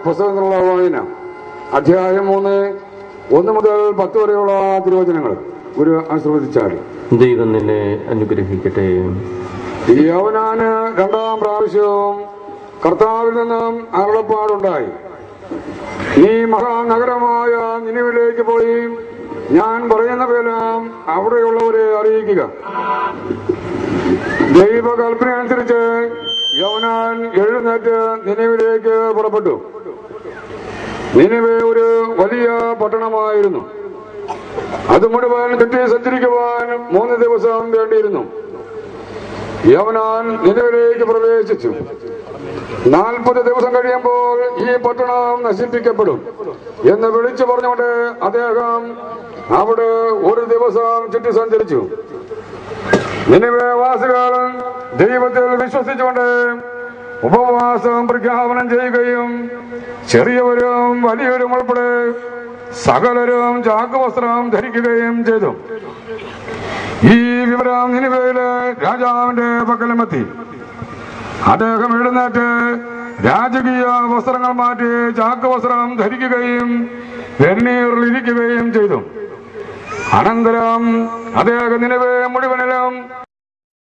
പുസ്തകത്തിലുള്ള വായന അധ്യായം 3 1 മുതൽ 10 വരെയുള്ള തിരുവചനങ്ങൾ ഗുരു ആശീർവദിച്ചാൽ ദൈവം നിന്നെ അനുഗ്രഹിക്കട്ടെ. യവനാന് 2ാം പ്രാവശ്യവും കർത്താവിൽ നിന്നും അരുളപ്പാടുണ്ടായി. നീ മഹാനഗരമായ നിനിവിലേക്ക് പോയി ഞാൻ പറയുന്നവയെല്ലാം അവിടെയുള്ളവരെ അറിയിക്കുക. ദൈവകൽപ്പന അനുസരിച്ച് യവനാൻ എഴുന്നേറ്റ് നിനിവിലേക്ക് പുറപ്പെട്ടു. നിനിവെ ഒരു വലിയ പട്ടണമായിരുന്നു. അത് മുഴുവൻ ചുറ്റി സഞ്ചരിക്കുവാൻ 3 ദിവസം വേണ്ടിയിരുന്നു. യവനാൻ നിനിവിലേക്ക് പ്രവേശിച്ചു. 40 ദിവസം കഴിയുമ്പോൾ ഈ പട്ടണം നശിപ്പിക്കപ്പെടും എന്ന് വിളിച്ചു പറഞ്ഞുകൊണ്ട് അദ്ദേഹം അവിടെ 1 ദിവസം ചുറ്റി സഞ്ചരിച്ചു. നിനിവെ വാസികൾ ദൈവത്തിൽ വിശ്വസിച്ചുകൊണ്ട് ഉപവാസം പ്രഖ്യാപനം ചെയ്യുകയും ചെറിയവരും വലിയവരും ഉൾപ്പെടെ സകലരും ചാക്കുവസ്ത്രം ധരിക്കുകയും ചെയ്തു. ഈ വിവരം നിനിവേയിലെ രാജാവിന്റെ പക്കലുമെത്തി. അദ്ദേഹം എഴുന്നേറ്റ് രാജകീയ വസ്ത്രങ്ങൾ മാറ്റി ചാക്കുവസ്ത്രം ധരിക്കുകയും വെണ്ണീറിലിരിക്കുകയും ചെയ്തു. അനന്തരം അദ്ദേഹം നിനിവെ മുഴുവനിലും